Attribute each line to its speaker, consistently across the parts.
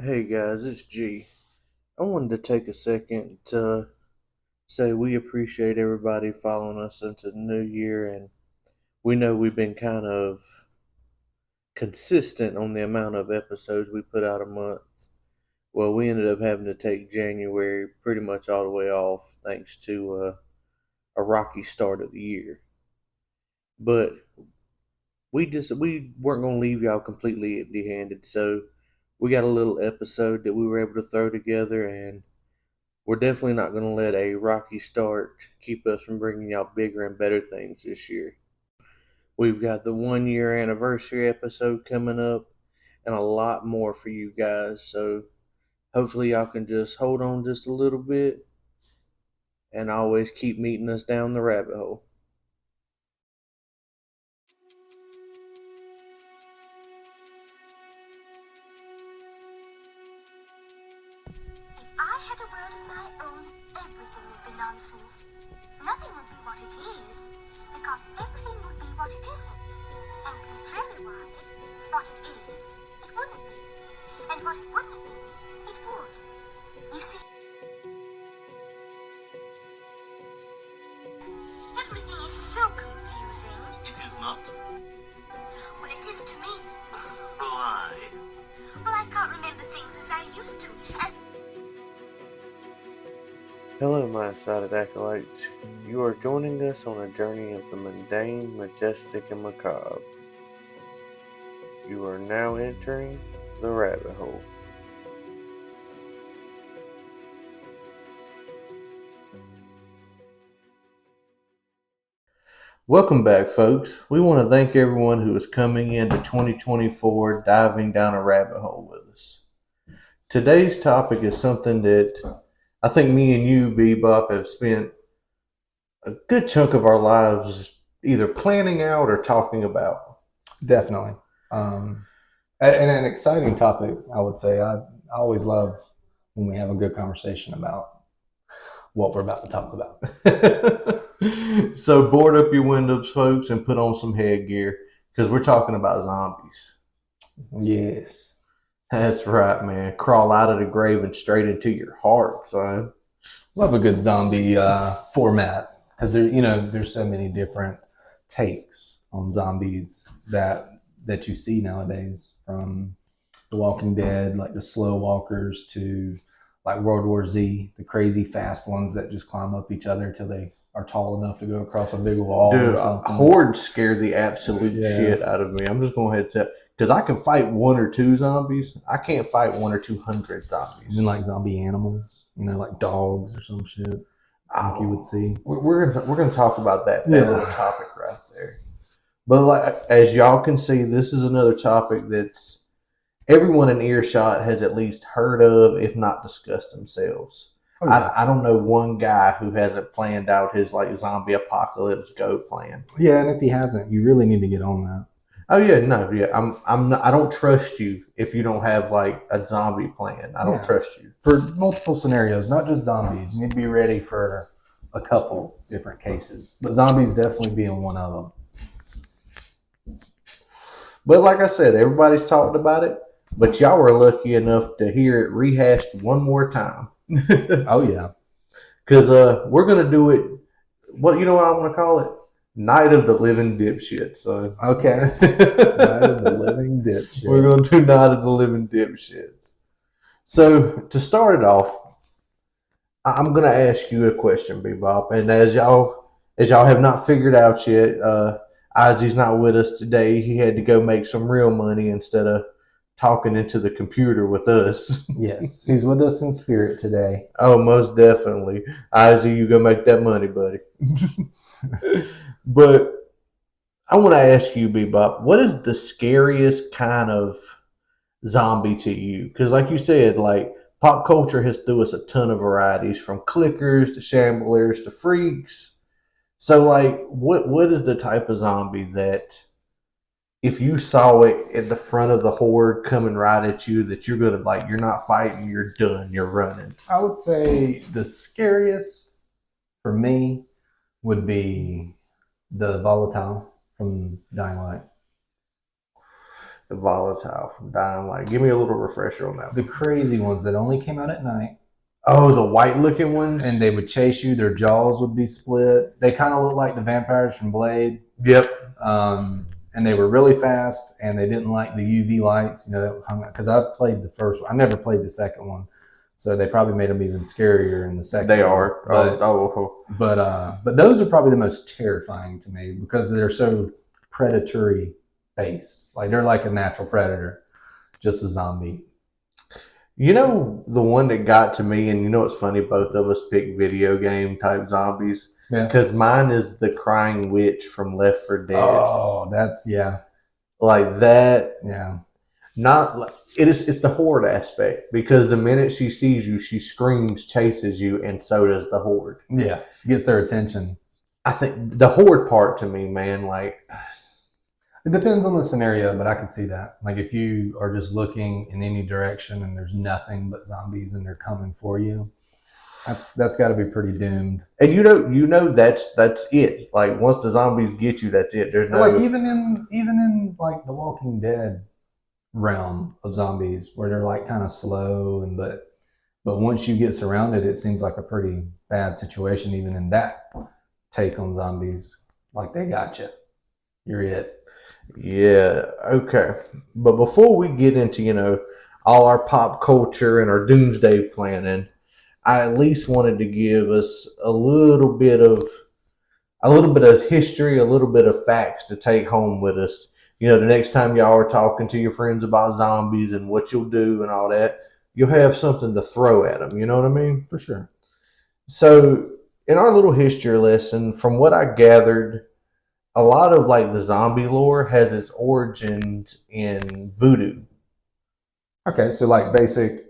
Speaker 1: Hey guys, it's G. I wanted to take a second to say we appreciate everybody following us into the new year, and we know we've been kind of consistent on the amount of episodes we put out a month. Well, we ended up having to take January pretty much all the way off thanks to a rocky start of the year. But we weren't going to leave y'all completely empty-handed, so we got a little episode that we were able to throw together, and we're definitely not going to let a rocky start keep us from bringing y'all bigger and better things this year. We've got the 1 year anniversary episode coming up and a lot more for you guys. So hopefully, y'all can just hold on just a little bit and always keep meeting us down the rabbit hole.
Speaker 2: If I had a world of my own, everything would be nonsense. Nothing would be what it is, because everything would be what it isn't. And contrary-wise, what it is, it wouldn't be. And what it wouldn't be, it would. You see, everything is so confusing.
Speaker 3: It is not.
Speaker 2: Well, it is to me.
Speaker 3: Why?
Speaker 2: Well, I can't remember things as I used to. And
Speaker 1: Hello, my excited acolytes. You are joining us on a journey of the mundane, majestic, and macabre. You are now entering the rabbit hole. Welcome back, folks. We want to thank everyone who is coming into 2024 diving down a rabbit hole with us. Today's topic is something that I think me and you, Bebop, have spent a good chunk of our lives either planning out or talking about.
Speaker 4: Definitely. And an exciting topic, I would say. I always love when we have a good conversation about what we're about to talk about.
Speaker 1: So board up your windows, folks, and put on some headgear because we're talking about zombies.
Speaker 4: Yes.
Speaker 1: That's right, man. Crawl out of the grave and straight into your heart, son.
Speaker 4: Love a good zombie format because there's so many different takes on zombies that you see nowadays, from The Walking Dead, like the slow walkers, to like World War Z, the crazy fast ones that just climb up each other till they are tall enough to go across a big wall.
Speaker 1: Dude,
Speaker 4: or something.
Speaker 1: hordes scare the absolute
Speaker 4: Yeah.
Speaker 1: shit out of me. I'm just going to tell, because I can fight one or two zombies. I can't fight 100 or 200 zombies.
Speaker 4: Even like zombie animals, like dogs or some shit. Like you would see.
Speaker 1: We're gonna talk about that
Speaker 4: Yeah.
Speaker 1: little topic right there. But like, as y'all can see, this is another topic that's everyone in earshot has at least heard of, if not discussed themselves.
Speaker 4: Oh, yeah.
Speaker 1: I don't know one guy who hasn't planned out his like zombie apocalypse go plan.
Speaker 4: Yeah, and if he hasn't, you really need to get on that.
Speaker 1: Oh yeah, no, yeah. I'm not, I don't trust you if you don't have like a zombie plan. I don't
Speaker 4: Yeah.
Speaker 1: trust you.
Speaker 4: For multiple scenarios, not just zombies. You need to be ready for a couple different cases. But zombies definitely being one of them.
Speaker 1: But like I said, everybody's talked about it. But y'all were lucky enough to hear it rehashed one more time.
Speaker 4: Oh yeah.
Speaker 1: Because we're gonna do it. What you know what I want to call it? Night of the Living Dipshits. So
Speaker 4: Okay. Night of the Living Dipshits.
Speaker 1: we're gonna do Night of the Living Dipshits. So to start it off, I'm gonna ask you a question, Bebop, and as y'all have not figured out yet, Ozzy's not with us today. He had to go make some real money instead of talking into the computer with us.
Speaker 4: Yes, he's with us in spirit today.
Speaker 1: Oh, most definitely. Ozzy, you go make that money, buddy. But I want to ask you, Bebop, what is the scariest kind of zombie to you? Because like you said, like pop culture has threw us a ton of varieties, from clickers to shamblers to freaks. So like what is the type of zombie that if you saw it at the front of the horde coming right at you, that you're gonna like, you're not fighting, you're done, you're running?
Speaker 4: I would say the scariest for me would be the volatile from Dying Light.
Speaker 1: Volatile from dying light. Give me a little refresher on that.
Speaker 4: The crazy ones that only came out at night.
Speaker 1: Oh, the white looking ones?
Speaker 4: And they would chase you. Their jaws would be split. They kind of look like the vampires from Blade.
Speaker 1: Yep.
Speaker 4: And they were really fast, and they didn't like the UV lights. You know, that hung out because I played the first one. I never played the second one, so they probably made them even scarier in the second.
Speaker 1: They
Speaker 4: one.
Speaker 1: are.
Speaker 4: But those are probably the most terrifying to me because they're so predatory based. Like they're like a natural predator, just a zombie.
Speaker 1: You know the one that got to me, and you know it's funny. Both of us picked video game type zombies.
Speaker 4: Yeah.
Speaker 1: Because mine is the crying witch from Left 4 Dead.
Speaker 4: Oh, that's
Speaker 1: like that.
Speaker 4: Yeah.
Speaker 1: Not it's the horde aspect because the minute she sees you, she screams, chases you, and so does the horde.
Speaker 4: Yeah, gets their attention.
Speaker 1: I think the horde part to me, man, like
Speaker 4: it depends on the scenario, but I could see that. Like if you are just looking in any direction and there's nothing but zombies and they're coming for you. That's got to be pretty doomed.
Speaker 1: And you know that's it. Like once the zombies get you, that's it. There's no
Speaker 4: like even in like the Walking Dead realm of zombies where they're like kind of slow but once you get surrounded, it seems like a pretty bad situation. Even in that take on zombies, like they got you. You're it.
Speaker 1: Yeah. Okay. But before we get into all our pop culture and our doomsday planning, I at least wanted to give us a little bit of history, a little bit of facts to take home with us. The next time y'all are talking to your friends about zombies and what you'll do and all that, you'll have something to throw at them. You know what I mean?
Speaker 4: For sure.
Speaker 1: So in our little history lesson, from what I gathered, a lot of like the zombie lore has its origins in voodoo.
Speaker 4: Okay, so like basic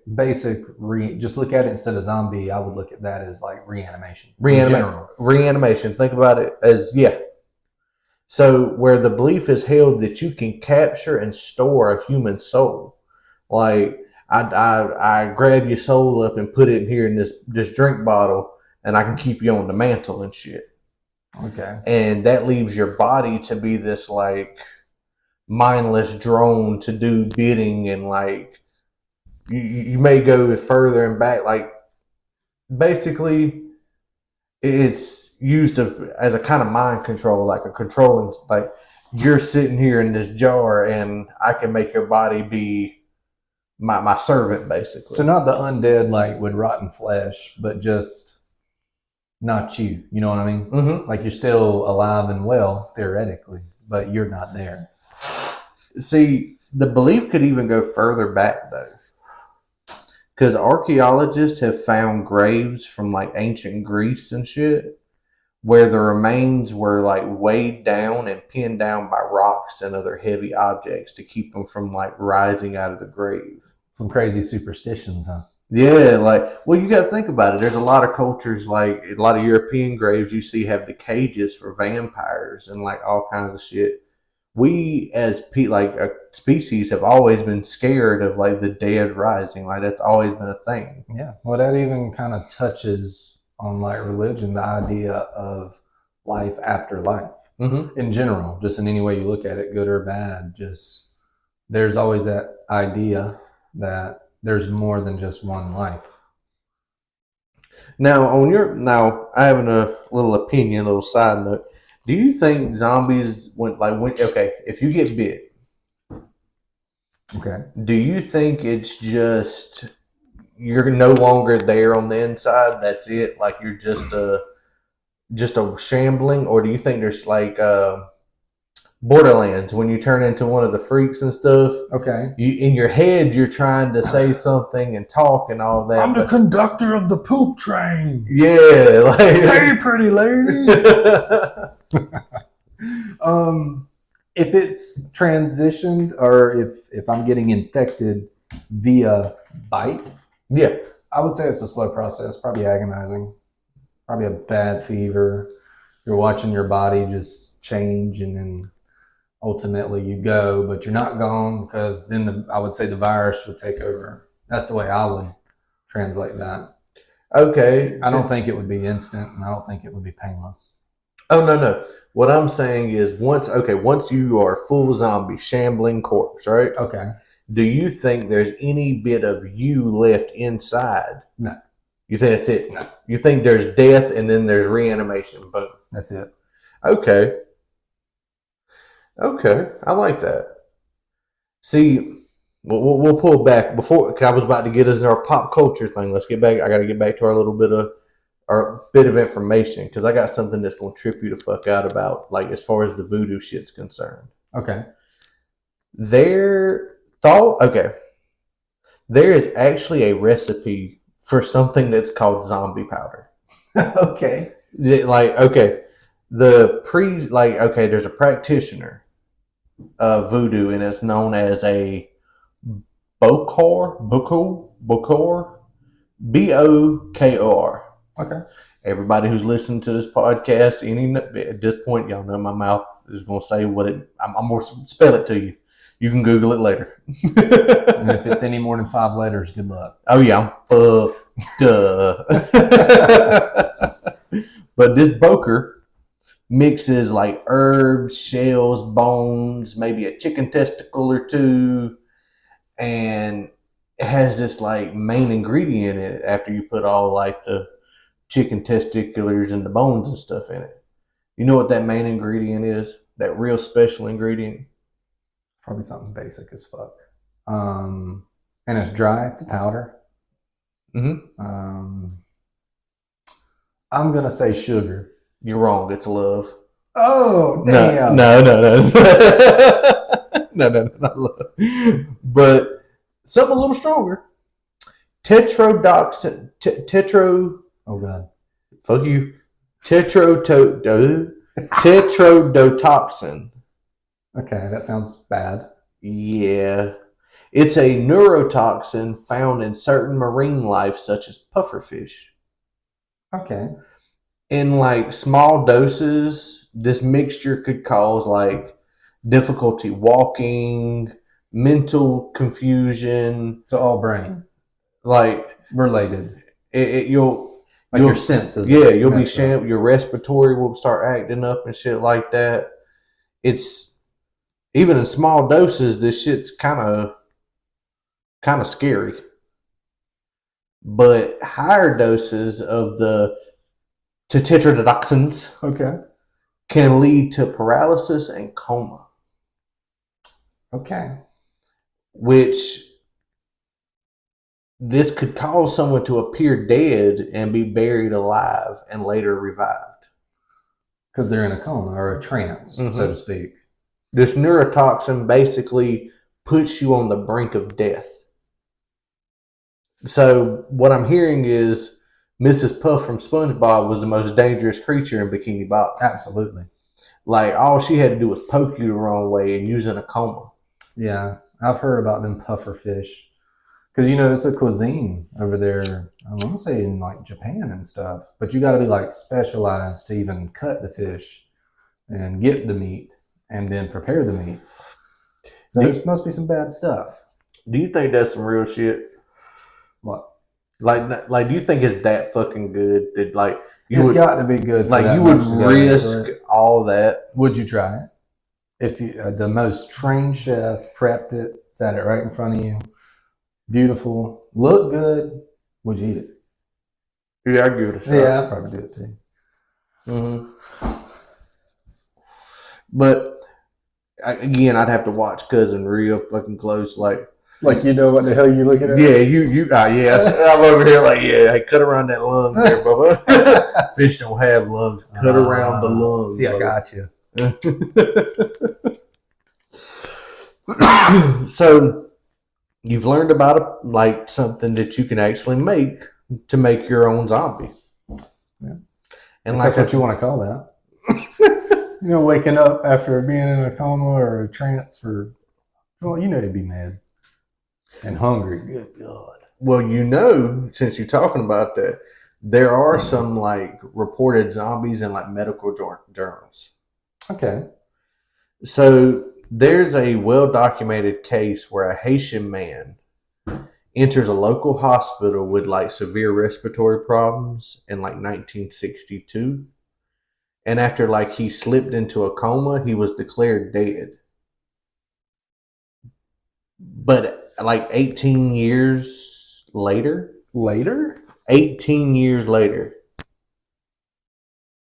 Speaker 4: just look at it instead of zombie, I would look at that as like reanimation.
Speaker 1: Reanimation. Think about it as, So where the belief is held that you can capture and store a human soul. Like I grab your soul up and put it in here in this drink bottle and I can keep you on the mantle and shit.
Speaker 4: Okay.
Speaker 1: And that leaves your body to be this like mindless drone to do bidding and like you may go further and back. Like basically it's used as a kind of mind control, like a controlling, like you're sitting here in this jar and I can make your body be my servant basically.
Speaker 4: So not the undead like with rotten flesh, but just not you. You know what I mean?
Speaker 1: Mm-hmm.
Speaker 4: Like you're still alive and well theoretically, but you're not there.
Speaker 1: See, the belief could even go further back though. Because archaeologists have found graves from like ancient Greece and shit where the remains were like weighed down and pinned down by rocks and other heavy objects to keep them from like rising out of the grave.
Speaker 4: Some crazy superstitions, huh?
Speaker 1: Yeah, well, you got to think about it. There's a lot of cultures, like a lot of European graves you see have the cages for vampires and like all kinds of shit. We as like a species have always been scared of like the dead rising. Like that's always been a thing.
Speaker 4: Yeah. Well, that even kind of touches on like religion, the idea of life after life in general, just in any way you look at it, good or bad. Just there's always that idea that there's more than just one life.
Speaker 1: Now, I have a little opinion, a little side note. Do you think zombies if you get bit,
Speaker 4: okay,
Speaker 1: do you think it's just you're no longer there on the inside? That's it. Like you're just a shambling, or do you think there's like Borderlands when you turn into one of the freaks and stuff?
Speaker 4: Okay,
Speaker 1: in your head you're trying to say something and talk and all that.
Speaker 4: I'm the conductor of the poop train.
Speaker 1: Yeah, like
Speaker 4: hey, pretty lady. If it's transitioned or if I'm getting infected via bite,
Speaker 1: yeah,
Speaker 4: I would say it's a slow process, probably agonizing, probably a bad fever. You're watching your body just change and then ultimately you go, but you're not gone because then I would say the virus would take over. That's the way I would translate that.
Speaker 1: Okay.
Speaker 4: I don't think it would be instant and I don't think it would be painless.
Speaker 1: Oh no. What I'm saying is once you are full zombie, shambling corpse, right?
Speaker 4: Okay.
Speaker 1: Do you think there's any bit of you left inside?
Speaker 4: No.
Speaker 1: You think that's it?
Speaker 4: No.
Speaker 1: You think there's death and then there's reanimation? Boom.
Speaker 4: That's it.
Speaker 1: Okay. Okay. I like that. See, we'll pull back before. 'Cause I was about to get us in our pop culture thing. Let's get back. I got to get back to our little bit of our bit of information because I got something that's gonna trip you the fuck out about, like as far as the voodoo shit's concerned.
Speaker 4: Okay.
Speaker 1: There thought okay. There is actually a recipe for something that's called zombie powder.
Speaker 4: Okay.
Speaker 1: Like okay, there's a practitioner of voodoo and it's known as a bokor, Bokor.
Speaker 4: Okay.
Speaker 1: Everybody who's listening to this podcast, at this point, y'all know my mouth is going to say what it. I'm going to spell it to you. You can Google it later.
Speaker 4: And if it's any more than 5 letters, good luck.
Speaker 1: Oh yeah, I'm fucked up. But this boker mixes like herbs, shells, bones, maybe a chicken testicle or two, and it has this like main ingredient in it after you put all like the chicken testiculars and the bones and stuff in it. You know what that main ingredient is? That real special ingredient?
Speaker 4: Probably something basic as fuck. And it's dry. It's a powder.
Speaker 1: Mm-hmm.
Speaker 4: I'm gonna say sugar.
Speaker 1: You're wrong. It's love.
Speaker 4: Oh damn!
Speaker 1: No. No, not love. But something a little stronger. Tetrodotoxin.
Speaker 4: Oh god.
Speaker 1: Fuck you. Tetrodotoxin.
Speaker 4: Okay, that sounds bad.
Speaker 1: Yeah. It's a neurotoxin found in certain marine life, such as pufferfish.
Speaker 4: Okay.
Speaker 1: In like small doses, this mixture could cause like difficulty walking, mental confusion,
Speaker 4: So all brain
Speaker 1: like
Speaker 4: related.
Speaker 1: you'll
Speaker 4: Your senses.
Speaker 1: yeah, you'll be your respiratory will start acting up and shit like that. It's even in small doses, this shit's kind of scary. But higher doses of the tetrodotoxins
Speaker 4: Okay.
Speaker 1: can lead to paralysis and coma,
Speaker 4: Okay.
Speaker 1: which this could cause someone to appear dead and be buried alive and later revived.
Speaker 4: Because they're in a coma or a trance, so to speak.
Speaker 1: This neurotoxin basically puts you on the brink of death. So what I'm hearing is Mrs. Puff from SpongeBob was the most dangerous creature in Bikini Bottom.
Speaker 4: Absolutely.
Speaker 1: Like all she had to do was poke you the wrong way and you was in a coma.
Speaker 4: Yeah, I've heard about them puffer fish. Because, it's a cuisine over there, I want to say in like Japan and stuff. But you got to be like specialized to even cut the fish and get the meat and then prepare the meat. So there must be some bad stuff.
Speaker 1: Do you think that's some real shit?
Speaker 4: What?
Speaker 1: Like, do you think it's that fucking good that like
Speaker 4: It's got to be good.
Speaker 1: Like you would risk all that?
Speaker 4: Would you try it? If you, the most trained chef prepped it, sat it right in front of you, beautiful, look good, would you eat it?
Speaker 1: Yeah, I'd give it a shot.
Speaker 4: Yeah, I'd probably do it too.
Speaker 1: Mm-hmm. But again, I'd have to watch Cousin real fucking close, like
Speaker 4: you know what the hell you're looking at?
Speaker 1: Yeah, yeah. I'm over here like, yeah, hey, cut around that lung there, Bubba. Fish don't have lungs. Cut around the lungs.
Speaker 4: See, I got you.
Speaker 1: So you've learned about like something that you can actually make to make your own zombie.
Speaker 4: Yeah.
Speaker 1: And
Speaker 4: like that's what you want to call that. Waking up after being in a coma or a trance for, to be mad and hungry. Good God.
Speaker 1: Well, since you're talking about that, there are some like reported zombies in like medical journals.
Speaker 4: Okay.
Speaker 1: So there's a well-documented case where a Haitian man enters a local hospital with like severe respiratory problems in like 1962. and after like he slipped into a coma, he was declared dead. But like 18 years later,
Speaker 4: Later?
Speaker 1: 18 years later,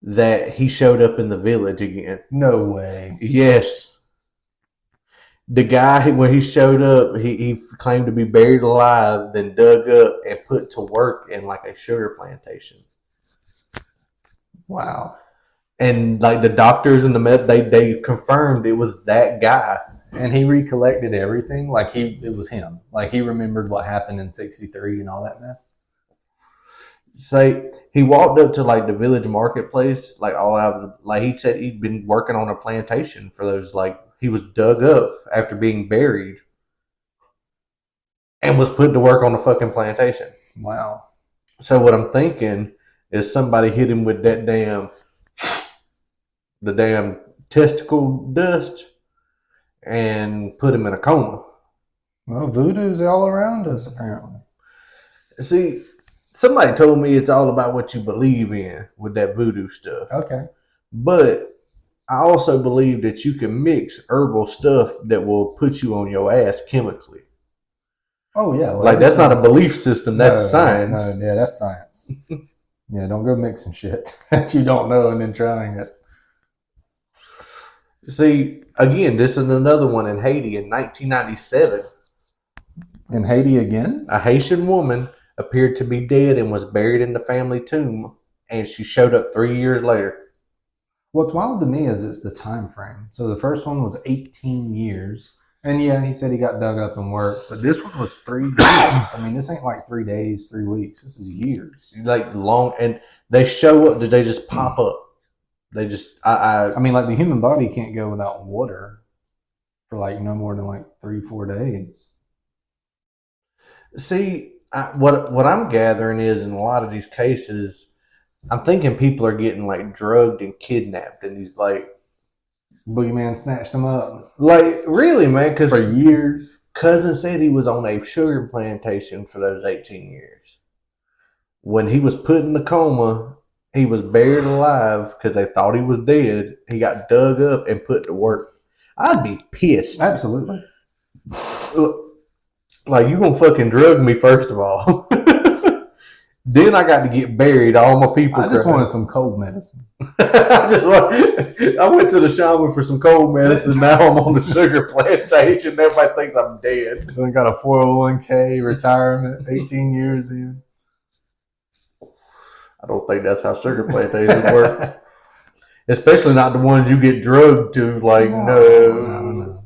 Speaker 1: that he showed up in the village again.
Speaker 4: No way.
Speaker 1: Yes. The guy, when he showed up, he claimed to be buried alive, then dug up and put to work in like a sugar plantation.
Speaker 4: Wow.
Speaker 1: And like the doctors and they confirmed it was that guy.
Speaker 4: And he recollected everything, like it was him. Like he remembered what happened in '63 and all that mess.
Speaker 1: Say he walked up to like the village marketplace, like all out. Like he said, he'd been working on a plantation for those. Like he was dug up after being buried, and was put to work on the fucking plantation.
Speaker 4: Wow.
Speaker 1: So what I'm thinking is somebody hit him with the damn testicle dust, and put him in a coma.
Speaker 4: Well, voodoo's all around us, apparently.
Speaker 1: See, somebody told me it's all about what you believe in with that voodoo stuff.
Speaker 4: Okay.
Speaker 1: But I also believe that you can mix herbal stuff that will put you on your ass chemically.
Speaker 4: Oh, yeah. Well,
Speaker 1: like, that's not a belief system. That's science.
Speaker 4: No, yeah, that's science. Yeah, don't go mixing shit that you don't know and then trying it.
Speaker 1: See, again, this is another one in Haiti in 1997.
Speaker 4: In Haiti again?
Speaker 1: A Haitian woman appeared to be dead and was buried in the family tomb, and she showed up 3 years later.
Speaker 4: What's wild to me is it's the time frame. So the first one was 18 years. And yeah, he said he got dug up and worked, but this one was 3 years. I mean, this ain't like 3 days, 3 weeks. This is years.
Speaker 1: Like long, and they show up. Did they just pop up? They just,
Speaker 4: I mean, like the human body can't go without water for like no more than like 3-4 days.
Speaker 1: See, what I'm gathering is in a lot of these cases, I'm thinking people are getting like drugged and kidnapped, and he's like,
Speaker 4: Boogeyman snatched them up.
Speaker 1: Like, really, man? Because
Speaker 4: for years.
Speaker 1: Cousin said he was on a sugar plantation for those 18 years. When he was put in the coma, he was buried alive because they thought he was dead. He got dug up and put to work. I'd be pissed.
Speaker 4: Absolutely.
Speaker 1: Like, you gonna fucking drug me, first of all. Then I got to get buried. All my people.
Speaker 4: I just wanted some cold medicine.
Speaker 1: I went to the shaman for some cold medicine. Now I'm on the sugar plantation. Everybody thinks I'm dead.
Speaker 4: I got a 401k, retirement, 18 years in.
Speaker 1: I don't think that's how sugar plantations work. Especially not the ones you get drugged to. Like, no.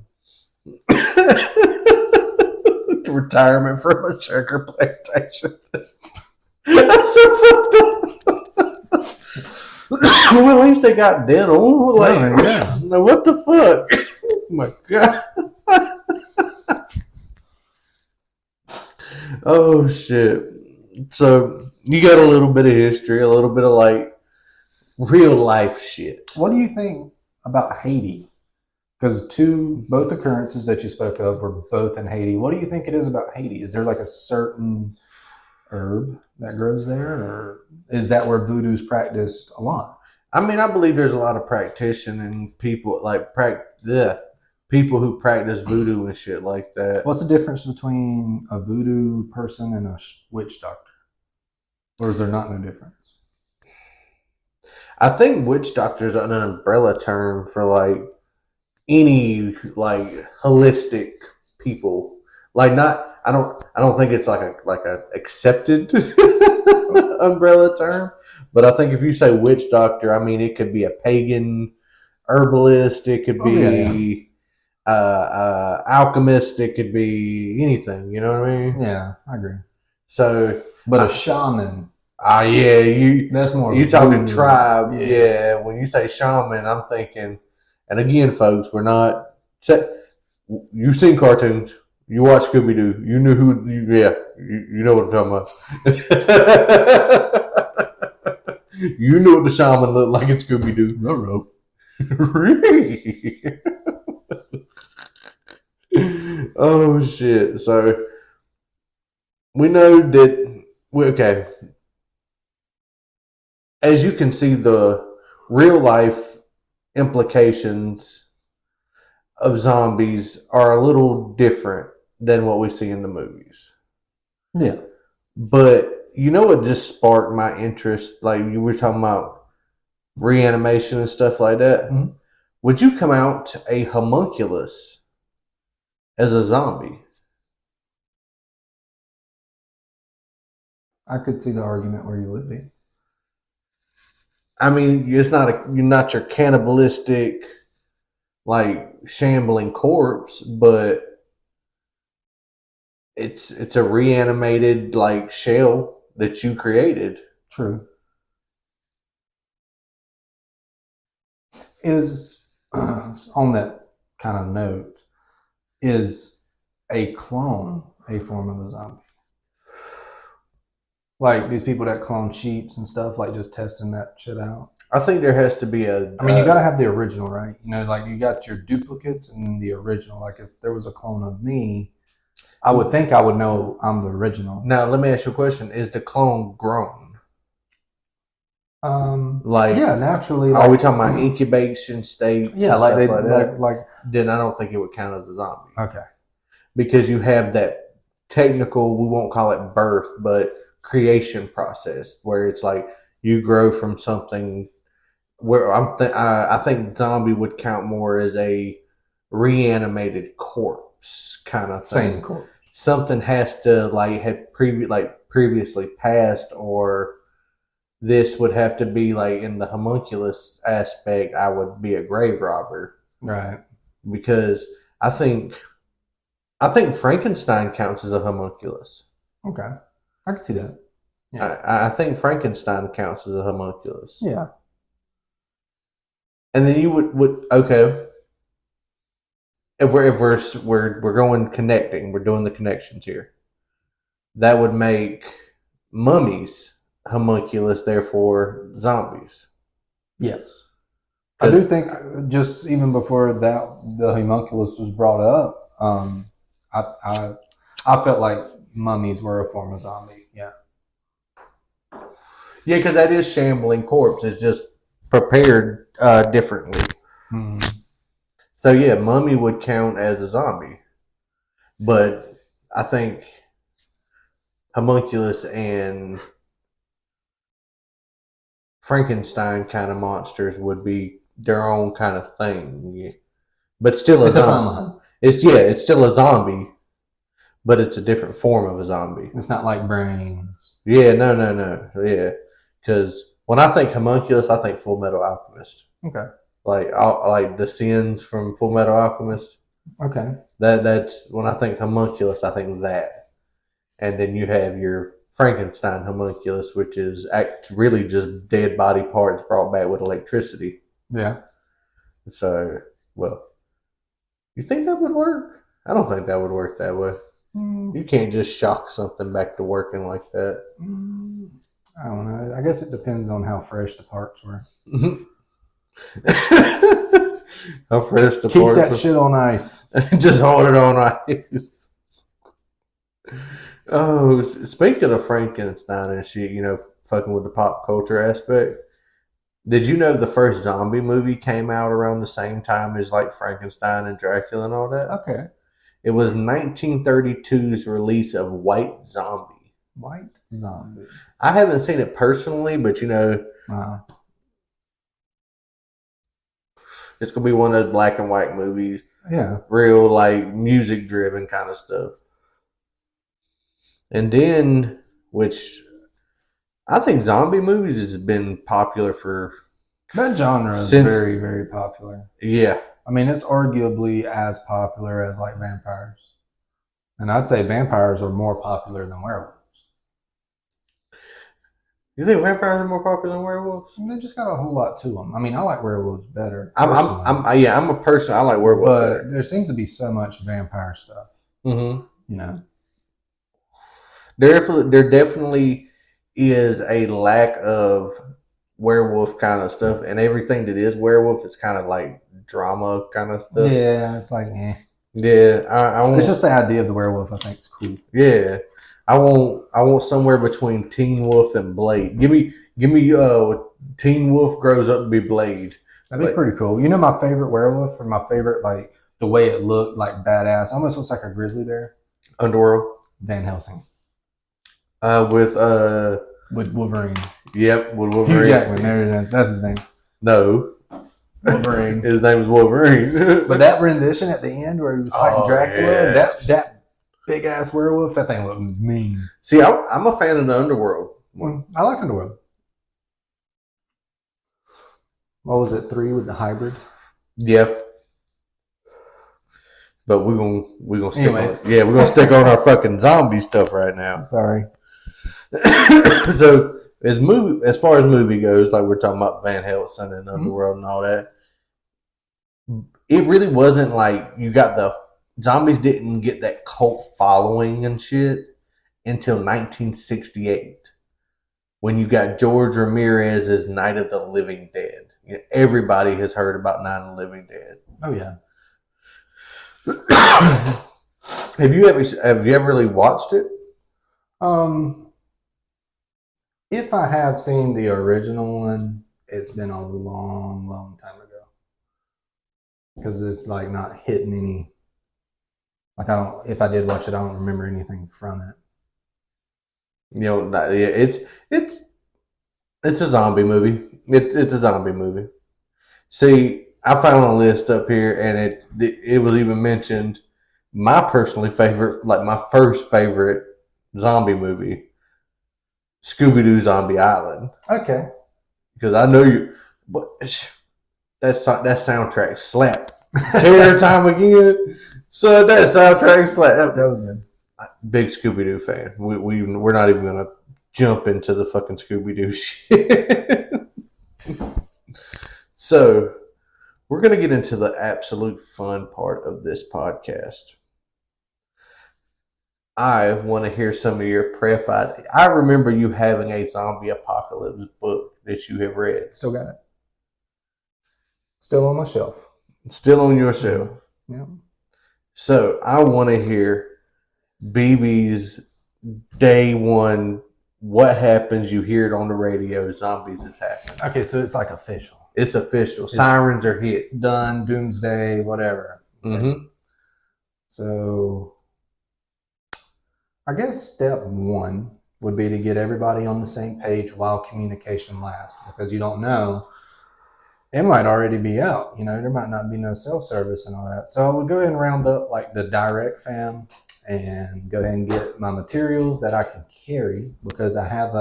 Speaker 1: Retirement from a sugar plantation. That's so fucked up. Well, at least they got dental. Like, yeah. What the fuck? Oh my god. Oh shit. So you got a little bit of history, a little bit of like real life shit.
Speaker 4: What do you think about Haiti? Because both occurrences that you spoke of were both in Haiti. What do you think it is about Haiti? Is there like a certain herb that grows there, or is that where voodoo's practiced a lot?
Speaker 1: I mean, I believe there's a lot of practitioners and people like people who practice voodoo and shit like that.
Speaker 4: What's the difference between a voodoo person and a witch doctor? Or is there not no difference?
Speaker 1: I think witch doctor is an umbrella term for like any like holistic people. Like not. I don't think it's like a accepted umbrella term, but I think if you say witch doctor, I mean it could be a pagan herbalist, it could be alchemist, it could be anything. You know what I mean?
Speaker 4: Yeah, I agree.
Speaker 1: So,
Speaker 4: but a shaman.
Speaker 1: Yeah,
Speaker 4: that's more.
Speaker 1: You talking tribe? Yeah. When you say shaman, I'm thinking, and again, folks, we're not. You've seen cartoons. You watch Scooby Doo. You knew who. You know what I'm talking about. You knew what the shaman looked like in Scooby Doo. No rope. Oh shit! So we know that. Okay. As you can see, real life implications of zombies are a little different than what we see in the movies.
Speaker 4: Yeah.
Speaker 1: But you know what just sparked my interest? Like you were talking about reanimation and stuff like that.
Speaker 4: Mhm.
Speaker 1: Would you come out a homunculus as a zombie?
Speaker 4: I could see the argument where you would be.
Speaker 1: I mean, you're not your cannibalistic, like shambling corpse, but it's a reanimated like shell that you created.
Speaker 4: True. Is on that kind of note, is a clone a form of a zombie? Like these people that clone sheeps and stuff, like just testing that shit out.
Speaker 1: I think there has to be a.
Speaker 4: I mean, you got to have the original, right? You know, like you got your duplicates and then the original. Like if there was a clone of me, I would think I would know I'm the original.
Speaker 1: Now, let me ask you a question: is the clone grown? Like,
Speaker 4: yeah, naturally.
Speaker 1: Are we talking about incubation states?
Speaker 4: Yeah,
Speaker 1: and
Speaker 4: like
Speaker 1: stuff
Speaker 4: they
Speaker 1: like that.
Speaker 4: like.
Speaker 1: Then I don't think it would count as a zombie.
Speaker 4: Okay.
Speaker 1: Because you have that technical, we won't call it birth, but creation process where it's like you grow from something. Where I think zombie would count more as a reanimated corpse kind of thing.
Speaker 4: Same corpse.
Speaker 1: Something has to like have previously passed, or this would have to be like in the homunculus aspect. I would be a grave robber,
Speaker 4: right?
Speaker 1: Because I think Frankenstein counts as a homunculus.
Speaker 4: Okay, I can see that.
Speaker 1: Yeah. I think Frankenstein counts as a homunculus.
Speaker 4: Yeah.
Speaker 1: And then you would okay. If we're going connecting, we're doing the connections here. That would make mummies homunculus, therefore zombies.
Speaker 4: Yes. I do think just even before that the homunculus was brought up, I felt like mummies were a form of zombie. Yeah.
Speaker 1: Yeah, because that is shambling corpse. It's just prepared differently.
Speaker 4: Mm-hmm.
Speaker 1: So yeah, mummy would count as a zombie, but I think homunculus and Frankenstein kind of monsters would be their own kind of thing, but still a zombie. It's still a zombie, but it's a different form of a zombie.
Speaker 4: It's not like brains.
Speaker 1: Yeah, no. Yeah, because when I think homunculus, I think Full Metal Alchemist.
Speaker 4: Okay.
Speaker 1: Like the sins from Full Metal Alchemist.
Speaker 4: Okay.
Speaker 1: That's when I think homunculus, I think that, and then you have your Frankenstein homunculus, which is really just dead body parts brought back with electricity.
Speaker 4: Yeah.
Speaker 1: So, well, you think that would work? I don't think that would work that way. You can't just shock something back to working like that.
Speaker 4: I don't know. I guess it depends on how fresh the parts were.
Speaker 1: How fresh the
Speaker 4: Keep
Speaker 1: parts
Speaker 4: that
Speaker 1: were.
Speaker 4: shit on ice.
Speaker 1: Just hold it on ice. Oh, speaking of Frankenstein and shit, fucking with the pop culture aspect, did you know the first zombie movie came out around the same time as like Frankenstein and Dracula and all that?
Speaker 4: Okay.
Speaker 1: It was 1932's release of White Zombie.
Speaker 4: White Zombie.
Speaker 1: I haven't seen it personally, but it's gonna be one of those black and white movies.
Speaker 4: Yeah.
Speaker 1: Real like music driven kind of stuff. And then, which I think zombie movies has been popular for
Speaker 4: that genre is very, very popular.
Speaker 1: Yeah.
Speaker 4: I mean, it's arguably as popular as like vampires. And I'd say vampires are more popular than werewolves.
Speaker 1: You think vampires are more popular than werewolves?
Speaker 4: They just got a whole lot to them. I mean, I like werewolves better.
Speaker 1: I'm a person. I like werewolves
Speaker 4: but
Speaker 1: better.
Speaker 4: There seems to be so much vampire stuff.
Speaker 1: Mm-hmm.
Speaker 4: There
Speaker 1: definitely is a lack of werewolf kind of stuff, and everything that is werewolf is kind of like drama kind of stuff.
Speaker 4: Yeah, it's like
Speaker 1: Yeah,
Speaker 4: it's just the idea of the werewolf. I think is cool.
Speaker 1: Yeah, I want somewhere between Teen Wolf and Blade. Give Give me Teen Wolf grows up to be Blade.
Speaker 4: That'd be pretty cool. You know my favorite werewolf, or my favorite, like, the way it looked, like, badass. Almost looks like a grizzly bear.
Speaker 1: Underworld.
Speaker 4: Van Helsing.
Speaker 1: With
Speaker 4: Wolverine.
Speaker 1: Yep, with
Speaker 4: Hugh
Speaker 1: Wolverine.
Speaker 4: Jackman, there it is. That's his name.
Speaker 1: No.
Speaker 4: Wolverine.
Speaker 1: His name is Wolverine.
Speaker 4: But that rendition at the end where he was fighting Dracula, that big ass werewolf, that thing looked mean.
Speaker 1: See, I'm a fan of the Underworld.
Speaker 4: Well, I like Underworld. What was it, 3 with the hybrid?
Speaker 1: Yep. But we're gonna stick
Speaker 4: Anyways.
Speaker 1: on, we're gonna stick on our fucking zombie stuff right now.
Speaker 4: Sorry.
Speaker 1: So as far as movie goes, like we're talking about Van Helsing and Underworld and all that, it really wasn't like you got the zombies didn't get that cult following and shit until 1968 when you got George Ramirez's Night of the Living Dead. You know, everybody has heard about Night of the Living Dead.
Speaker 4: Oh yeah.
Speaker 1: Have you ever really watched it?
Speaker 4: If I have seen the original one, it's been a long, long time ago. Because it's like not hitting any. Like if I did watch it, I don't remember anything from it.
Speaker 1: You know, it's a zombie movie. It's a zombie movie. See, I found a list up here, and it was even mentioned my personally favorite, like my first favorite zombie movie, Scooby-Doo Zombie Island.
Speaker 4: Okay.
Speaker 1: Because I know you, but that soundtrack slapped. Terror Time Again. So that soundtrack slapped.
Speaker 4: That was good.
Speaker 1: Big Scooby-Doo fan. We're not even gonna jump into the fucking Scooby-Doo shit. So we're gonna get into the absolute fun part of this podcast. I want to hear some of your prep. I remember you having a zombie apocalypse book that you have read.
Speaker 4: Still got it. Still on my shelf.
Speaker 1: Still on your shelf.
Speaker 4: Yeah.
Speaker 1: So I want to hear BB's day one. What happens? You hear it on the radio. Zombies attacking.
Speaker 4: Okay, so it's like official.
Speaker 1: It's official. Sirens are hit.
Speaker 4: Done. Doomsday. Whatever.
Speaker 1: Mm-hmm.
Speaker 4: So I guess step 1 would be to get everybody on the same page while communication lasts, because you don't know. It might already be out. You know, there might not be no cell service and all that. So I would go ahead and round up like the direct fam and go ahead and get my materials that I can carry, because I have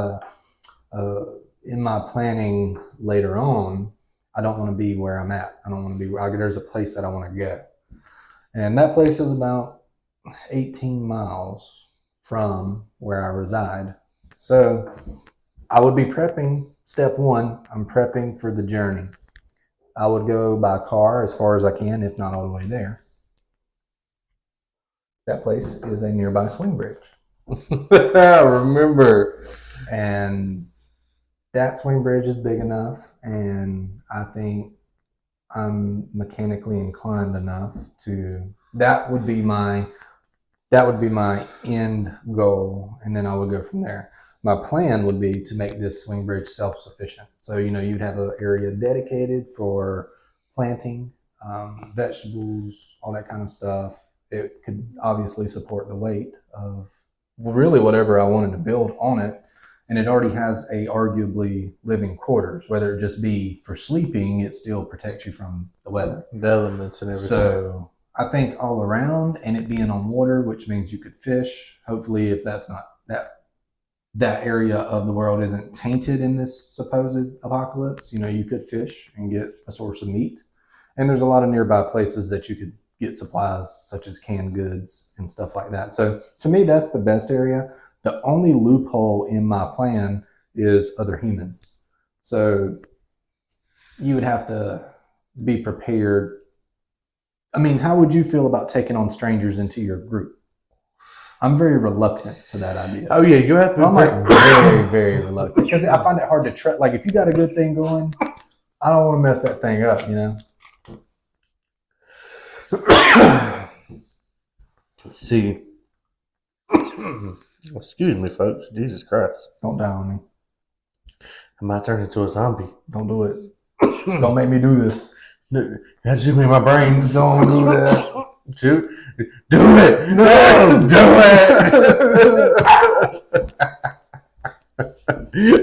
Speaker 4: in my planning later on, I don't want to be where I'm at. I don't want to be there's a place that I want to go. And that place is about 18 miles from where I reside. So I would be prepping. Step 1, I'm prepping for the journey. I would go by car as far as I can, if not all the way there. That place is a nearby swing bridge.
Speaker 1: I remember.
Speaker 4: And that swing bridge is big enough, and I think I'm mechanically inclined enough to. That would be my end goal, and then I would go from there. My plan would be to make this swing bridge self-sufficient. So, you know, you'd have an area dedicated for planting, vegetables, all that kind of stuff. It could obviously support the weight of really whatever I wanted to build on it. And it already has a arguably living quarters, whether it just be for sleeping, it still protects you from the weather.
Speaker 1: The elements and everything.
Speaker 4: So I think all around, and it being on water, which means you could fish. Hopefully, if that's not that area of the world isn't tainted in this supposed apocalypse, you know, you could fish and get a source of meat. And there's a lot of nearby places that you could get supplies, such as canned goods and stuff like that. So to me, that's the best area. The only loophole in my plan is other humans. So you would have to be prepared. I mean, how would you feel about taking on strangers into your group? I'm very reluctant to that idea.
Speaker 1: Oh yeah, you have to.
Speaker 4: I'm like very, very reluctant, because I find it hard to trust. Like, if you got a good thing going, I don't want to mess that thing up, you know.
Speaker 1: See, excuse me, folks. Jesus Christ!
Speaker 4: Don't die on me.
Speaker 1: I might turn into a zombie.
Speaker 4: Don't do it. Don't make me do this.
Speaker 1: You had to shoot me in my brains.
Speaker 4: Don't do that.
Speaker 1: Shoot. Do it.
Speaker 4: No.
Speaker 1: Do it.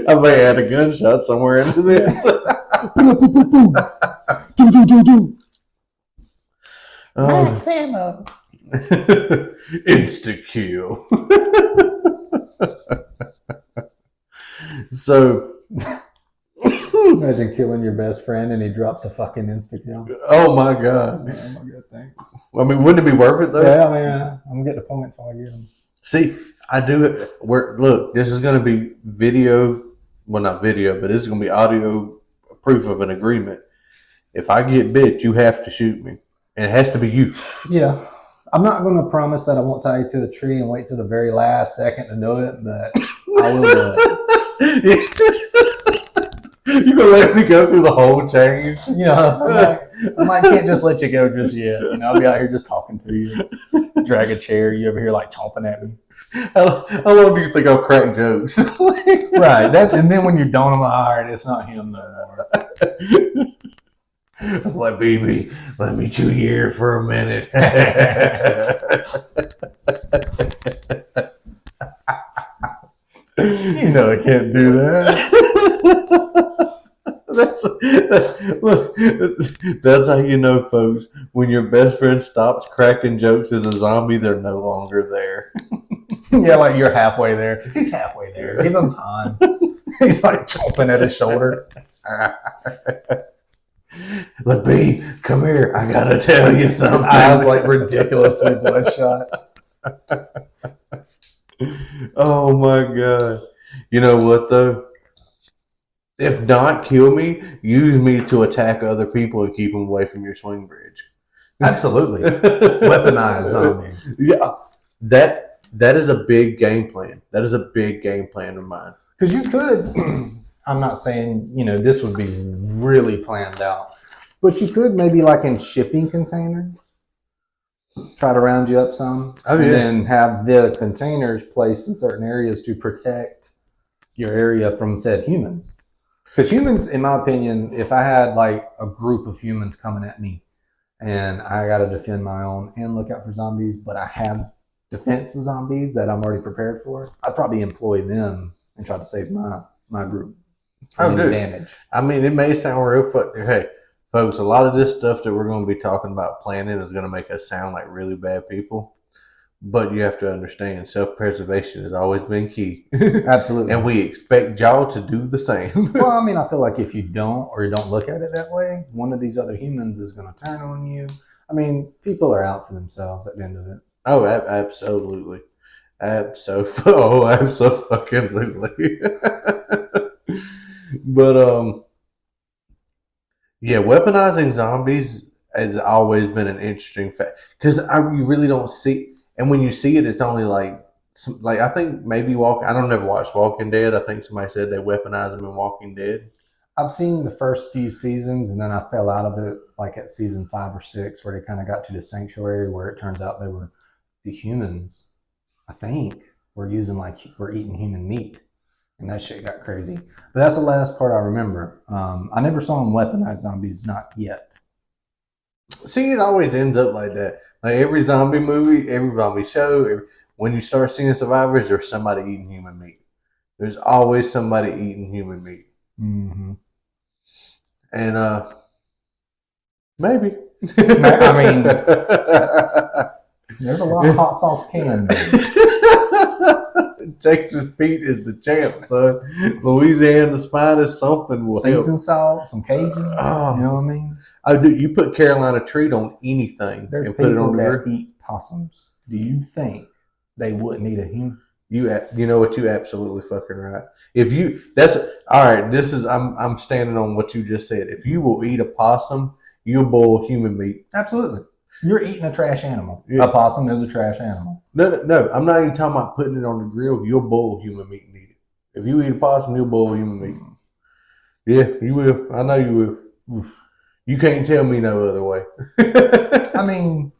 Speaker 1: I may add a gunshot somewhere into this.
Speaker 4: Do.
Speaker 1: Max
Speaker 4: ammo.
Speaker 1: Insta kill. So,
Speaker 4: Imagine killing your best friend and he drops a fucking insta kill.
Speaker 1: oh my god.
Speaker 4: Oh my god, thanks.
Speaker 1: I mean, wouldn't it be worth it though?
Speaker 4: Yeah, I mean, I'm getting the points while I get them.
Speaker 1: See, I do it. Look, this is going to be video. Well, not video, but this is going to be audio proof of an agreement. If I get bit, you have to shoot me. And it has to be you.
Speaker 4: Yeah. I'm not going to promise that I won't tie you to a tree and wait till the very last second to do it, but I will do it.
Speaker 1: You gonna let me go through the whole change?
Speaker 4: You know, I might can't just let you go just yet. You know, I'll be out here just talking to you. Drag a chair. You over here like chomping at me.
Speaker 1: How long do you think I'll crack jokes?
Speaker 4: Right. And then when you're done, I'm like, all right, it's not him no more.
Speaker 1: I'm like, baby, let me chew your ear for a minute.
Speaker 4: You know I can't do that.
Speaker 1: That's how you know, folks. When your best friend stops cracking jokes as a zombie, they're no longer there.
Speaker 4: Yeah, like you're halfway there. He's halfway there. Give him time. He's like chomping at his shoulder.
Speaker 1: Look, B, come here. I gotta tell you something.
Speaker 4: Eyes like ridiculously bloodshot.
Speaker 1: Oh my god. You know what though? If not kill me, use me to attack other people and keep them away from your swing bridge.
Speaker 4: Absolutely. Weaponized zombies.
Speaker 1: Yeah. That is a big game plan. That is a big game plan of mine.
Speaker 4: Because you could, I'm not saying, you know, this would be really planned out, but you could maybe like in shipping containers, try to round you up some, and then have the containers placed in certain areas to protect your area from said humans. Because humans, in my opinion, if I had like a group of humans coming at me and I got to defend my own and look out for zombies, but I have defense zombies that I'm already prepared for, I'd probably employ them and try to save my group from any damage.
Speaker 1: I mean, it may sound real hey, folks, a lot of this stuff that we're going to be talking about planning is going to make us sound like really bad people. But you have to understand, self-preservation has always been key.
Speaker 4: Absolutely.
Speaker 1: And we expect y'all to do the same.
Speaker 4: Well, I mean, I feel like if you don't, or you don't look at it that way, one of these other humans is going to turn on you. I mean, people are out for themselves at the end of it.
Speaker 1: Oh, absolutely. Absolutely. But, yeah, weaponizing zombies has always been an interesting fact. Because you really don't see... And when you see it, it's only like I think maybe I don't ever watch Walking Dead. I think somebody said they weaponize them in Walking Dead.
Speaker 4: I've seen the first few seasons, and then I fell out of it like at season 5 or 6, where they kind of got to the sanctuary, where it turns out they were the humans. I think were eating human meat, and that shit got crazy. But that's the last part I remember. I never saw them weaponize zombies, not yet.
Speaker 1: See, it always ends up like that. Like every zombie movie, every zombie show, when you start seeing survivors, there's somebody eating human meat. There's always somebody eating human meat.
Speaker 4: Mm-hmm.
Speaker 1: And maybe.
Speaker 4: I mean, there's a lot of hot sauce canned.
Speaker 1: Texas Pete is the champ, son. Louisiana Spine is something.
Speaker 4: Seasoned salt, some Cajun. Oh, you know what I mean?
Speaker 1: Oh, dude, you put Carolina treat on anything
Speaker 4: There's
Speaker 1: and put it on the
Speaker 4: that
Speaker 1: grill.
Speaker 4: Eat possums. Do you think they wouldn't eat a human?
Speaker 1: You know what? You absolutely fucking right. That's all right. This is I'm standing on what you just said. If you will eat a possum, you'll boil human meat.
Speaker 4: Absolutely. You're eating a trash animal. Yeah. A possum is a trash animal.
Speaker 1: No. I'm not even talking about putting it on the grill. You'll boil human meat and eat it. If you eat a possum, you'll boil human meat. Yeah, you will. I know you will. You can't tell me no other way.
Speaker 4: I mean,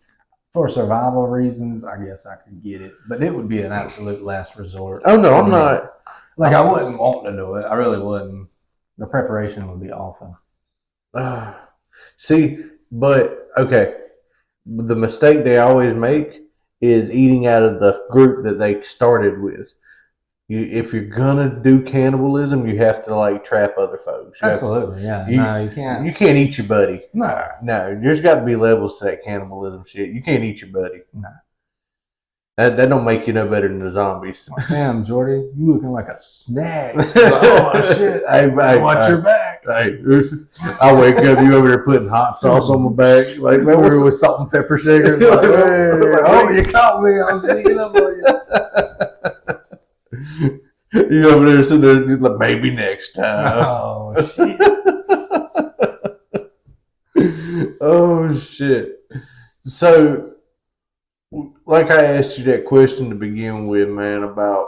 Speaker 4: for survival reasons, I guess I could get it, but it would be an absolute last resort.
Speaker 1: Oh no, I'm not.
Speaker 4: Like I wouldn't want to do it. I really wouldn't. The preparation would be awful.
Speaker 1: See, but okay, the mistake they always make is eating out of the group that they started with. If you're gonna do cannibalism, you have to like trap other folks.
Speaker 4: Absolutely, yeah. No, you can't.
Speaker 1: You can't eat your buddy.
Speaker 4: No.
Speaker 1: There's got to be levels to that cannibalism shit. You can't eat your buddy.
Speaker 4: No.
Speaker 1: That don't make you no better than the zombies.
Speaker 4: Damn, Jordy, you looking like a snag. Oh shit!
Speaker 1: Hey,
Speaker 4: watch your back.
Speaker 1: Hey, I wake up, you over there putting hot sauce on my back, like man,
Speaker 4: Over with salt and pepper shakers. Like, hey, oh, you caught me! I was sneaking up on you.
Speaker 1: You over there sitting there like, maybe next time.
Speaker 4: Oh shit!
Speaker 1: Oh shit! So, like I asked you that question to begin with, man, about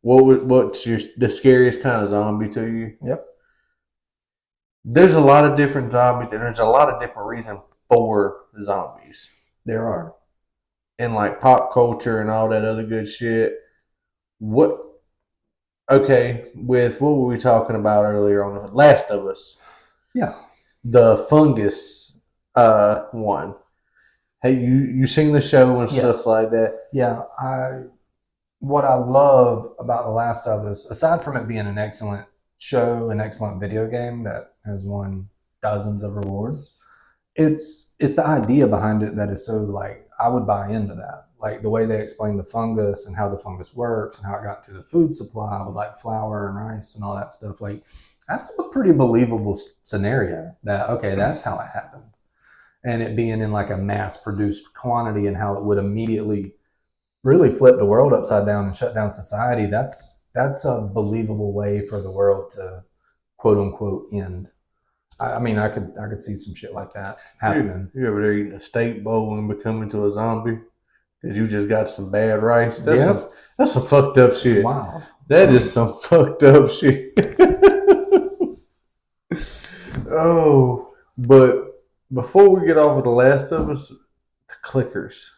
Speaker 1: what's the scariest kind of zombie to you?
Speaker 4: Yep.
Speaker 1: There's a lot of different zombies, and there's a lot of different reasons for zombies.
Speaker 4: There are.
Speaker 1: And like pop culture and all that other good shit. Okay, with what were we talking about earlier on The Last of Us?
Speaker 4: Yeah.
Speaker 1: The fungus one. Hey, you seen the show and stuff like that?
Speaker 4: Yeah, what I love about The Last of Us, aside from it being an excellent show, an excellent video game that has won dozens of awards, it's the idea behind it that is so like I would buy into that. Like the way they explain the fungus and how the fungus works and how it got to the food supply with like flour and rice and all that stuff. Like that's a pretty believable scenario that, okay, that's how it happened. And it being in like a mass produced quantity and how it would immediately really flip the world upside down and shut down society. That's a believable way for the world to quote unquote end. I mean, I could see some shit like that happening.
Speaker 1: You ever there eating a steak bowl and becoming to a zombie? Because you just got some bad rice. That's some fucked up shit.
Speaker 4: Wow.
Speaker 1: That is some fucked up shit. Oh, but before we get off of The Last of Us, the clickers.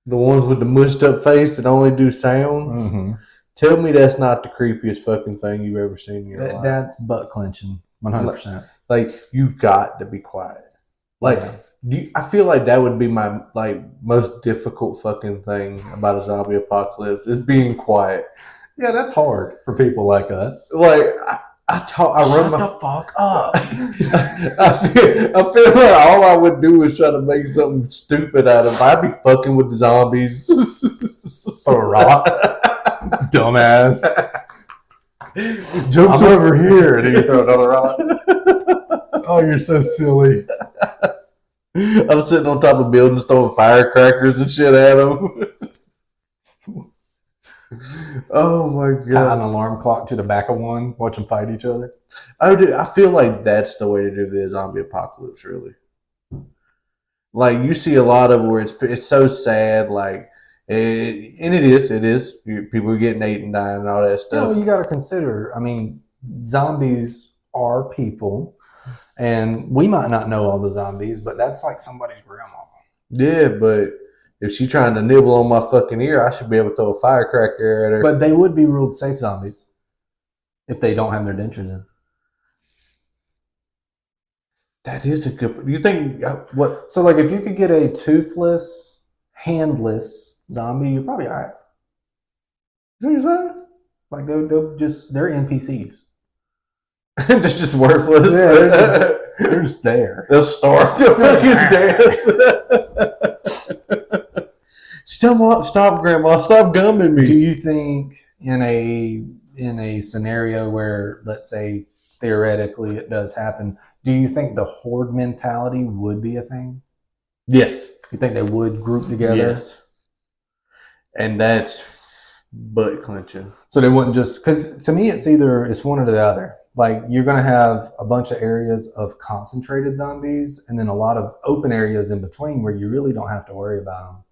Speaker 1: The ones with the mushed up face that only do sounds.
Speaker 4: Mm-hmm.
Speaker 1: Tell me that's not the creepiest fucking thing you've ever seen in your life.
Speaker 4: That's butt clenching. 100%.
Speaker 1: Like, you've got to be quiet. Like, I feel like that would be my most difficult fucking thing about a zombie apocalypse is being quiet.
Speaker 4: Yeah, that's hard for people like us.
Speaker 1: Like Shut
Speaker 4: the fuck up.
Speaker 1: I feel like all I would do is try to make something stupid out of it. I'd be fucking with the zombies.
Speaker 4: A rock, dumbass.
Speaker 1: Jumps
Speaker 4: over here, and then you throw another rock. Oh, you're so silly.
Speaker 1: I'm sitting on top of buildings throwing firecrackers and shit at them. Oh my god!
Speaker 4: Tie an alarm clock to the back of one. Watch them fight each other.
Speaker 1: Oh, dude, I feel like that's the way to do the zombie apocalypse. Really, like you see a lot of where it's so sad. Like, and it is. People are getting ate and dying and all that stuff.
Speaker 4: Yeah, well, you got to consider. I mean, zombies are people, and we might not know all the zombies, but that's like somebody's grandma.
Speaker 1: Yeah, but if she's trying to nibble on my fucking ear, I should be able to throw a firecracker at her.
Speaker 4: But they would be ruled safe zombies if they don't have their dentures in.
Speaker 1: That is a good. You think what?
Speaker 4: So, like, if you could get a toothless, handless zombie, you're probably all right.
Speaker 1: What is that?
Speaker 4: Like, they're NPCs.
Speaker 1: They're just worthless.
Speaker 4: Yeah, they're just there.
Speaker 1: They'll starve to fucking death. Stop, Grandma! Stop gumming me.
Speaker 4: Do you think in a scenario where, let's say, theoretically it does happen, do you think the horde mentality would be a thing?
Speaker 1: Yes.
Speaker 4: You think they would group together?
Speaker 1: Yes. And that's butt clenching.
Speaker 4: So they wouldn't just, because to me it's one or the other. Like, you're going to have a bunch of areas of concentrated zombies and then a lot of open areas in between where you really don't have to worry about them.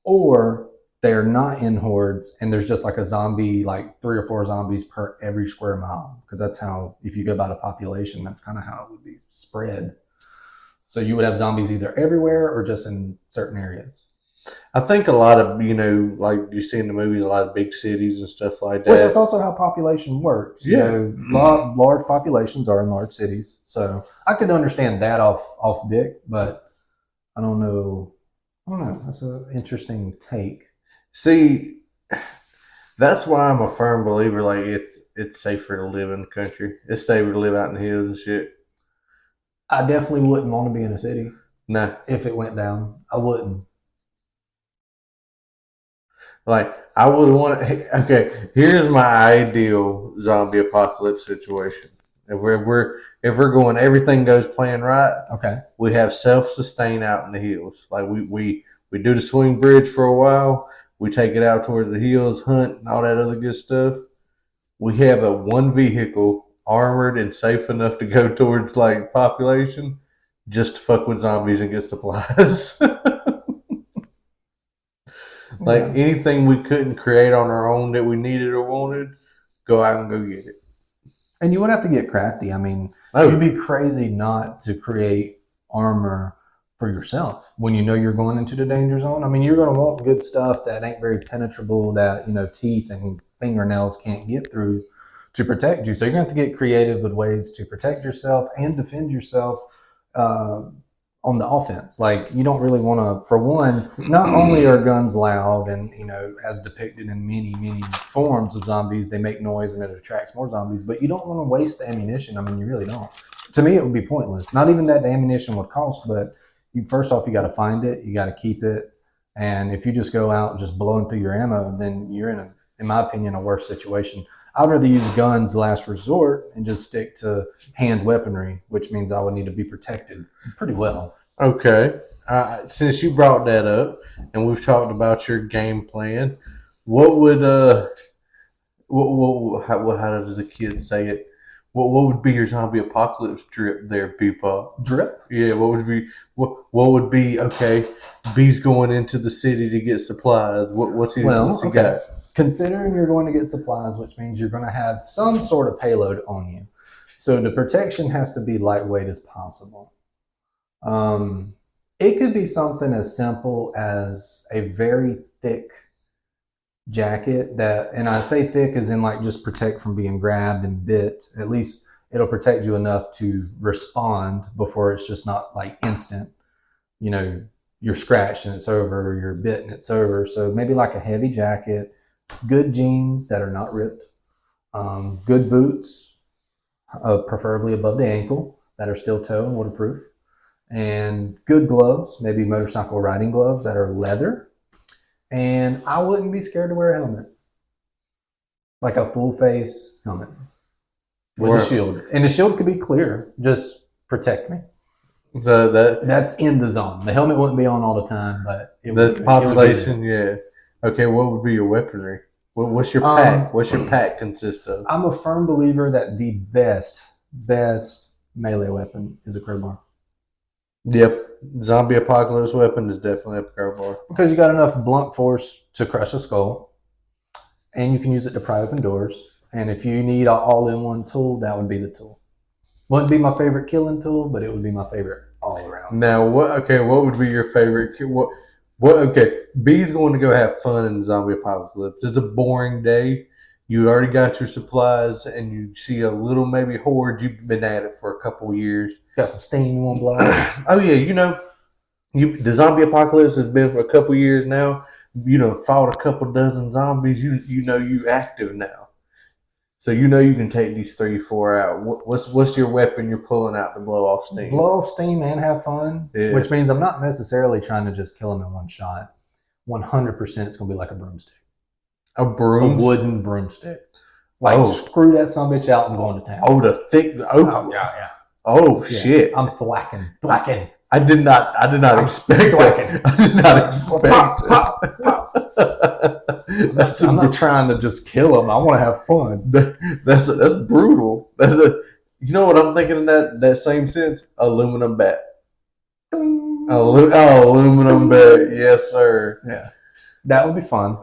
Speaker 4: Or they're not in hordes and there's just like a zombie, like 3 or 4 zombies per every square mile. Because that's how, if you go by the population, that's kind of how it would be spread. So you would have zombies either everywhere or just in certain areas.
Speaker 1: I think a lot of, like you see in the movies, a lot of big cities and stuff like
Speaker 4: Which is
Speaker 1: that.
Speaker 4: also how population works.
Speaker 1: Yeah.
Speaker 4: Large populations are in large cities. So I could understand that off Dick, but I don't know. I don't know. That's an interesting take.
Speaker 1: See, that's why I'm a firm believer. Like it's safer to live in the country. It's safer to live out in the hills and shit.
Speaker 4: I definitely wouldn't want to be in a city
Speaker 1: Nah,
Speaker 4: if it went down. I wouldn't.
Speaker 1: like I would want. Okay, here's my ideal zombie apocalypse situation. If we're going, everything goes plan right.
Speaker 4: Okay.
Speaker 1: We have self sustain out in the hills. Like we do the swing bridge for a while. We take it out towards the hills, hunt, and all that other good stuff. We have a one vehicle armored and safe enough to go towards like population, just to fuck with zombies and get supplies. Like
Speaker 4: Yeah.
Speaker 1: anything we couldn't create on our own that we needed or wanted, go out and go get it.
Speaker 4: And you would have to get crafty. I mean,
Speaker 1: Oh,
Speaker 4: you'd be crazy not to create armor for yourself when you know you're going into the danger zone. I mean, you're going to want good stuff that ain't very penetrable, that, teeth and fingernails can't get through to protect you. So you're going to have to get creative with ways to protect yourself and defend yourself uh, on the offense. Like, you don't really want to, for one, not only are guns loud and, as depicted in many forms of zombies, they make noise and it attracts more zombies, but you don't want to waste the ammunition. I mean, you really don't. To me, it would be pointless. Not even that the ammunition would cost, but first off, you got to find it, you got to keep it. And if you just go out just blowing through your ammo, then you're in my opinion, a worse situation. I'd rather use guns last resort and just stick to hand weaponry, which means I would need to be protected pretty well.
Speaker 1: okay. Since you brought that up, and we've talked about your game plan, what would how does the kids say it? What would be your zombie apocalypse drip there, people?
Speaker 4: Drip?
Speaker 1: Yeah, what would be okay? B's going into the city to get supplies. What's he
Speaker 4: Okay.
Speaker 1: got?
Speaker 4: Considering you're going to get supplies, which means you're going to have some sort of payload on you. So the protection has to be lightweight as possible. It could be something as simple as a very thick jacket that, and I say thick as in like just protect from being grabbed and bit. At least it'll protect you enough to respond before it's just not like instant. You're scratched and it's over, or you're bit and it's over. So maybe like a heavy jacket, good jeans that are not ripped, good boots, preferably above the ankle, that are steel toe and waterproof, and good gloves, maybe motorcycle riding gloves that are leather. And I wouldn't be scared to wear a helmet, like a full face helmet with a shield. And the shield could be clear, just protect me. That's in the zone. The helmet wouldn't be on all the time, but
Speaker 1: the population, yeah. Okay, what would be your weaponry? What's your pack? What's your pack consist of?
Speaker 4: I'm a firm believer that the best melee weapon is a crowbar.
Speaker 1: Yep, zombie apocalypse weapon is definitely a crowbar.
Speaker 4: Because you got enough blunt force to crush a skull, and you can use it to pry open doors. And if you need an all-in-one tool, that would be the tool. Wouldn't be my favorite killing tool, but it would be my favorite all around.
Speaker 1: Now, what would be your favorite? Okay, B's going to go have fun in the zombie apocalypse. It's a boring day. You already got your supplies, and you see a little maybe horde. You've been at it for a couple years.
Speaker 4: Got some steam you want to blow out?
Speaker 1: Oh yeah, the zombie apocalypse has been for a couple years now. Fought a couple dozen zombies. You active now, so you can take these 3-4 out. What's your weapon you're pulling out to blow off steam?
Speaker 4: Blow off steam and have fun,
Speaker 1: Yeah.
Speaker 4: Which means I'm not necessarily trying to just kill them in one shot. 100% it's going to be like a broomstick.
Speaker 1: A broom?
Speaker 4: A wooden broomstick. Like, screw that son of a bitch out and going to town.
Speaker 1: Oh, the thick. Oh,
Speaker 4: yeah.
Speaker 1: Oh, shit.
Speaker 4: I'm thwacking.
Speaker 1: I did not expect that. I did not expect that.
Speaker 4: I'm not trying to just kill them. I want to have fun.
Speaker 1: That's brutal. You know what I'm thinking in that same sense? Aluminum bat. Aluminum bat. Yes, sir.
Speaker 4: Yeah. That would be fun.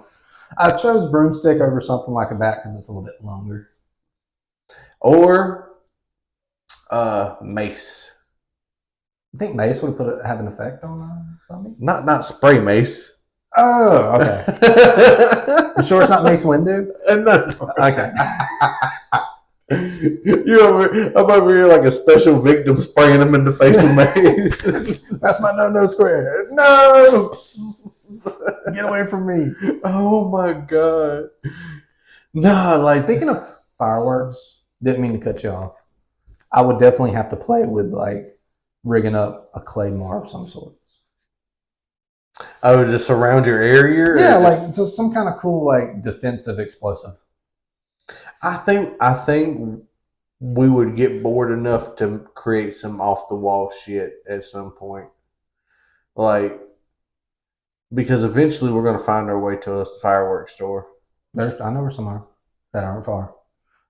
Speaker 4: I chose broomstick over something like a bat because it's a little bit longer.
Speaker 1: Or mace.
Speaker 4: You think mace would have have an effect on something?
Speaker 1: Not spray mace.
Speaker 4: Oh, okay. You sure it's not Mace Windu?
Speaker 1: No.
Speaker 4: Okay.
Speaker 1: I'm over here like a special victim spraying him in the face with mace.
Speaker 4: That's my no square.
Speaker 1: No!
Speaker 4: Get away from me.
Speaker 1: Oh my god. Nah, like
Speaker 4: Speaking of fireworks, didn't mean to cut you off. I would definitely have to play with like rigging up a claymore of some sort.
Speaker 1: I would just surround your area.
Speaker 4: Yeah, like just some kind of cool like defensive explosive.
Speaker 1: I think we would get bored enough to create some off the wall shit at some point. Like because eventually we're gonna find our way to a fireworks store.
Speaker 4: I know where some are that aren't far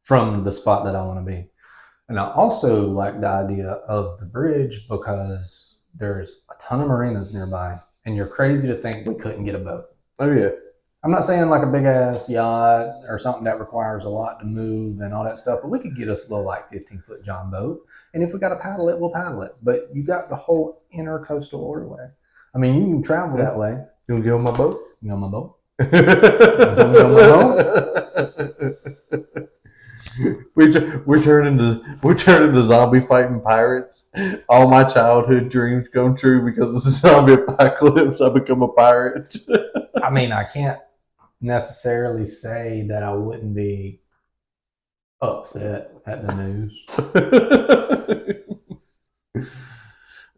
Speaker 4: from the spot that I want to be. And I also like the idea of the bridge because there's a ton of marinas nearby, and you're crazy to think we couldn't get a boat.
Speaker 1: Oh yeah.
Speaker 4: I'm not saying like a big ass yacht or something that requires a lot to move and all that stuff, but we could get us a little like 15-foot John boat. And if we got to paddle it, we'll paddle it. But you got the whole intercoastal waterway. I mean, you can travel that way.
Speaker 1: You want to get on my boat?
Speaker 4: You know my boat?
Speaker 1: We're turning to zombie fighting pirates. All my childhood dreams come true because of the zombie apocalypse. I become a pirate.
Speaker 4: I mean, I can't necessarily say that I wouldn't be upset at the news.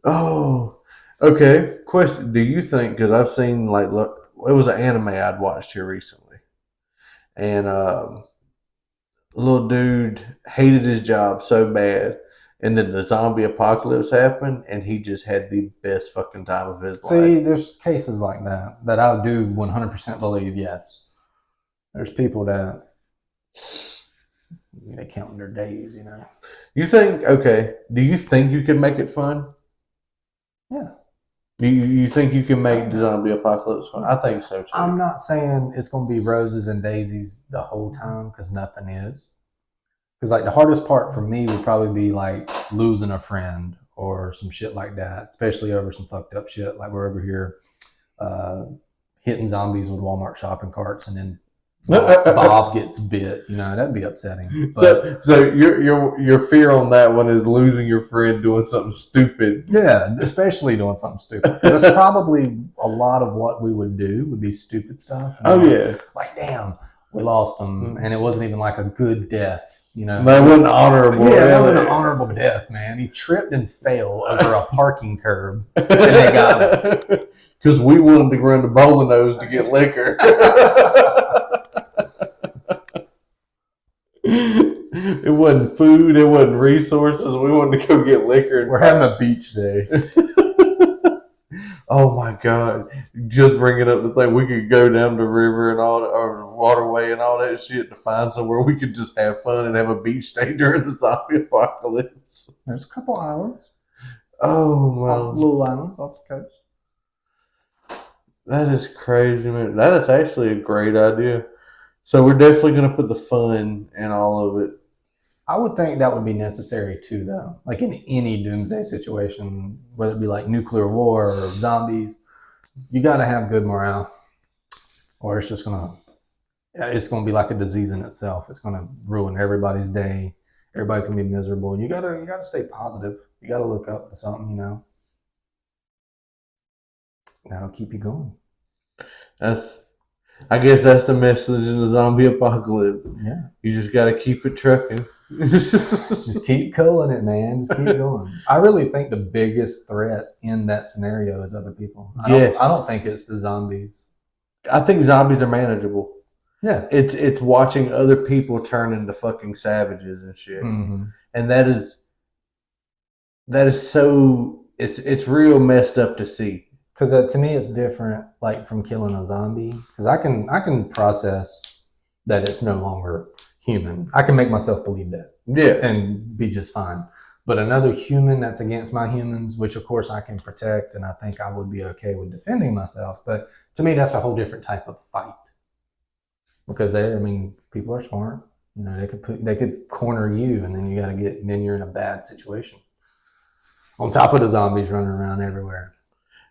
Speaker 1: Oh, okay. Question: do you think? Because I've seen like look, it was an anime I'd watched here recently, and little dude hated his job so bad, and then the zombie apocalypse happened, and he just had the best fucking time of his life.
Speaker 4: See, there's cases like that I do 100% believe. Yes, there's people that they count their days. You know.
Speaker 1: You think? Okay. Do you think you can make it fun?
Speaker 4: Yeah.
Speaker 1: You think you can make the zombie apocalypse fun? I think so too.
Speaker 4: I'm not saying it's going to be roses and daisies the whole time because nothing is. Because like the hardest part for me would probably be like losing a friend or some shit like that, especially over some fucked up shit. Like we're over here hitting zombies with Walmart shopping carts, and then Bob gets bit. You know, that'd be upsetting. But,
Speaker 1: so your fear on that one is losing your friend doing something stupid.
Speaker 4: Yeah, especially doing something stupid. That's probably a lot of what we would do would be stupid stuff.
Speaker 1: Oh yeah,
Speaker 4: like damn, we lost him, and it wasn't even like a good death. You know,
Speaker 1: that wasn't honorable.
Speaker 4: Yeah, it wasn't an honorable death, man. He tripped and fell over a parking curb, and they got him
Speaker 1: because we wanted to run to Bowling Nose to get liquor. It wasn't food. It wasn't resources. We wanted to go get liquor.
Speaker 4: We're having a beach day.
Speaker 1: Oh my God! Just bringing up the thing, we could go down the river and all, or waterway and all that shit to find somewhere we could just have fun and have a beach day during the zombie apocalypse.
Speaker 4: There's a couple islands.
Speaker 1: Oh well,
Speaker 4: little islands off the coast.
Speaker 1: That is crazy, man. That is actually a great idea. So we're definitely going to put the fun in all of it.
Speaker 4: I would think that would be necessary too, though. Like in any doomsday situation, whether it be like nuclear war or zombies, you got to have good morale, or it's gonna be like a disease in itself. It's gonna ruin everybody's day. Everybody's gonna be miserable, and you gotta stay positive. You gotta look up to something, you know. That'll keep you going.
Speaker 1: I guess that's the message in the zombie apocalypse.
Speaker 4: Yeah,
Speaker 1: you just got to keep it trucking.
Speaker 4: Just keep culling it, man. Just keep going. I really think the biggest threat in that scenario is other people. I don't think it's the zombies.
Speaker 1: I think zombies are manageable.
Speaker 4: Yeah,
Speaker 1: it's watching other people turn into fucking savages and shit, and that is so it's real messed up to see.
Speaker 4: Because to me, it's different, like from killing a zombie. Because I can process that it's no longer human. I can make myself believe that, and be just fine. But another human that's against my humans, which of course I can protect, and I think I would be okay with defending myself. But to me, that's a whole different type of fight. Because people are smart. You know, they could corner you, and then then you're in a bad situation. On top of the zombies running around everywhere.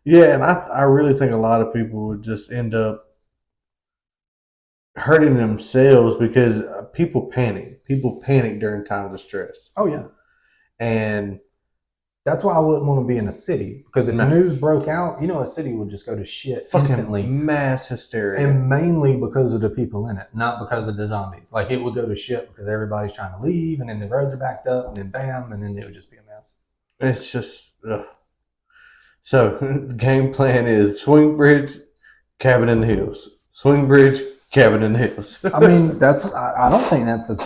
Speaker 1: Yeah, and I really think a lot of people would just end up hurting themselves because people panic. People panic during times of stress.
Speaker 4: Oh yeah,
Speaker 1: And
Speaker 4: that's why I wouldn't want to be in a city, because if
Speaker 1: no,
Speaker 4: news broke out, a city would just go to shit
Speaker 1: fucking
Speaker 4: instantly,
Speaker 1: mass hysteria.
Speaker 4: and mainly because of the people in it, not because of the zombies. Like it would go to shit because everybody's trying to leave, and then the roads are backed up, and then bam, and then it would just be a mess.
Speaker 1: It's just so the game plan is swing bridge, cabin in the hills. Swing bridge, cabin in the hills.
Speaker 4: I mean, I don't think that's a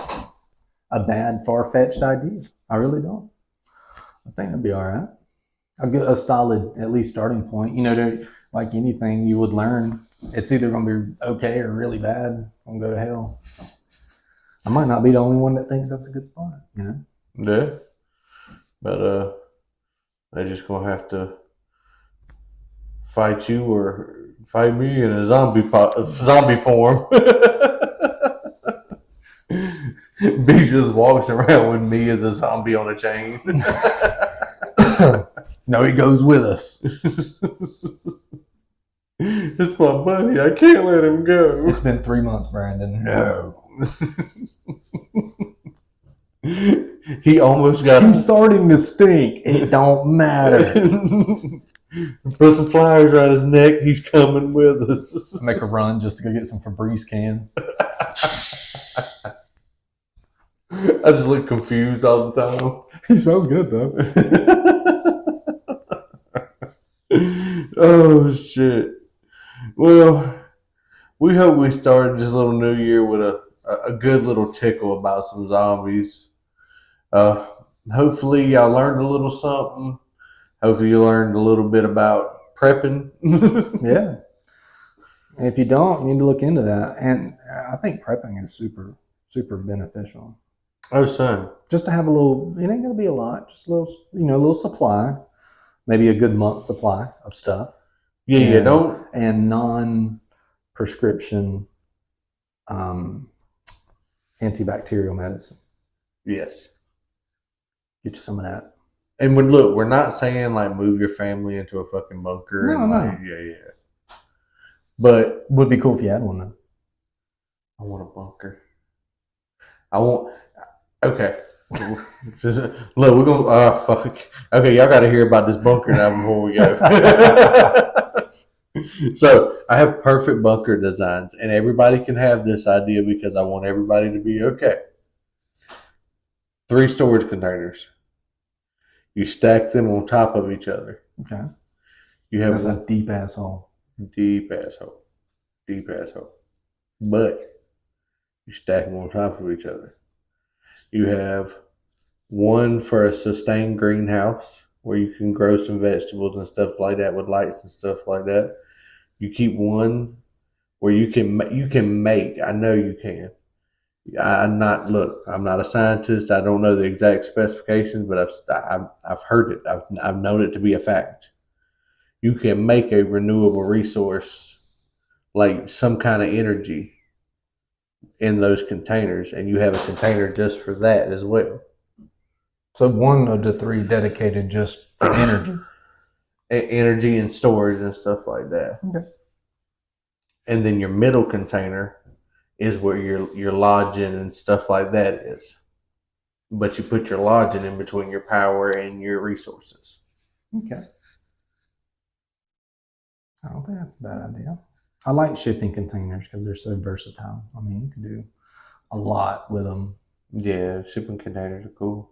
Speaker 4: bad, far-fetched idea. I really don't. I think it'd be all right. A solid, at least, starting point. Like anything you would learn, it's either going to be okay or really bad. Going to go to hell. I might not be the only one that thinks that's a good spot.
Speaker 1: Yeah, but they're just gonna have to fight you or fight me in a zombie form. B just walks around with me as a zombie on a chain.
Speaker 4: No, he goes with us.
Speaker 1: It's my buddy. I can't let him go.
Speaker 4: It's been 3 months, Brandon. No.
Speaker 1: He almost got.
Speaker 4: He's starting to stink. It don't matter.
Speaker 1: Put some flowers around his neck. He's coming with us.
Speaker 4: Make a run just to go get some Febreze cans.
Speaker 1: I just look confused all the time.
Speaker 4: He smells good though.
Speaker 1: Oh shit. Well, we hope we started this little new year with a good little tickle about some zombies. Hopefully y'all learned a little something. Hopefully you learned a little bit about prepping.
Speaker 4: Yeah. If you don't, you need to look into that. And I think prepping is super, super beneficial.
Speaker 1: Oh, son.
Speaker 4: Just to have a little, it ain't going to be a lot, just a little supply, maybe a good month supply of stuff.
Speaker 1: Yeah,
Speaker 4: and,
Speaker 1: don't.
Speaker 4: And non-prescription antibacterial medicine.
Speaker 1: Yes.
Speaker 4: Get you some of that.
Speaker 1: And we're not saying like move your family into a fucking bunker.
Speaker 4: No, no.
Speaker 1: Yeah. But
Speaker 4: would be cool if you had one though.
Speaker 1: I want a bunker. Okay. Look, we're gonna. Fuck. Okay, y'all got to hear about this bunker now before we go. So I have perfect bunker designs, and everybody can have this idea because I want everybody to be okay. 3 storage containers. You stack them on top of each other.
Speaker 4: Okay.
Speaker 1: You have
Speaker 4: a deep asshole.
Speaker 1: Deep asshole. But you stack them on top of each other. You have one for a sustained greenhouse where you can grow some vegetables and stuff like that with lights and stuff like that. You keep one where you can make. I know you can. I'm not a scientist. I don't know the exact specifications, but I've heard it. I've known it to be a fact. You can make a renewable resource, like some kind of energy, in those containers, and you have a container just for that as well.
Speaker 4: So one of the 3 dedicated just for
Speaker 1: energy and storage and stuff like that.
Speaker 4: Okay.
Speaker 1: And then your middle container is where your lodging and stuff like that is. But you put your lodging in between your power and your resources.
Speaker 4: Okay. I don't think that's a bad idea. I like shipping containers because they're so versatile. I mean, you can do a lot with them.
Speaker 1: Yeah, shipping containers are cool.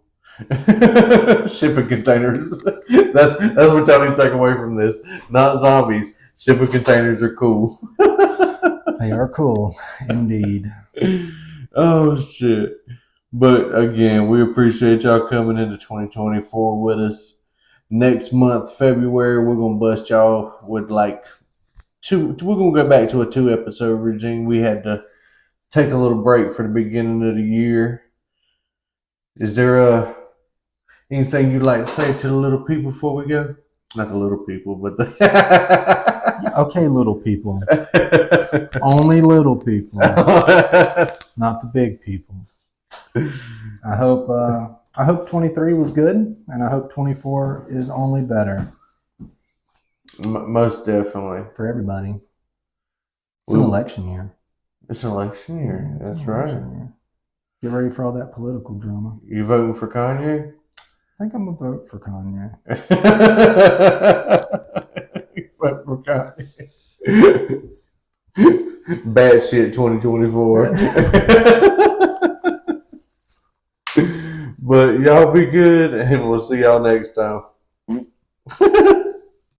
Speaker 1: Shipping containers. That's what y'all need to take away from this. Not zombies. Shipping containers are cool.
Speaker 4: They are cool, indeed.
Speaker 1: Oh shit! But again, we appreciate y'all coming into 2024 with us. Next month, February, we're gonna bust y'all with like 2. We're gonna go back to a 2-episode regime. We had to take a little break for the beginning of the year. Is there anything you'd like to say to the little people before we go? Not the little people, but the
Speaker 4: okay, little people. Only little people, not the big people. I hope 23 was good, and I hope 24 is only better.
Speaker 1: Most definitely.
Speaker 4: for everybody. It's an election year.
Speaker 1: It's an election year.
Speaker 4: It's an
Speaker 1: That's
Speaker 4: election
Speaker 1: right.
Speaker 4: year. Get ready for all that political drama.
Speaker 1: You voting for Kanye?
Speaker 4: I think I'm gonna vote for Kanye.
Speaker 1: You vote for Kanye. Bad shit 2024. But y'all be good, and we'll see y'all next time.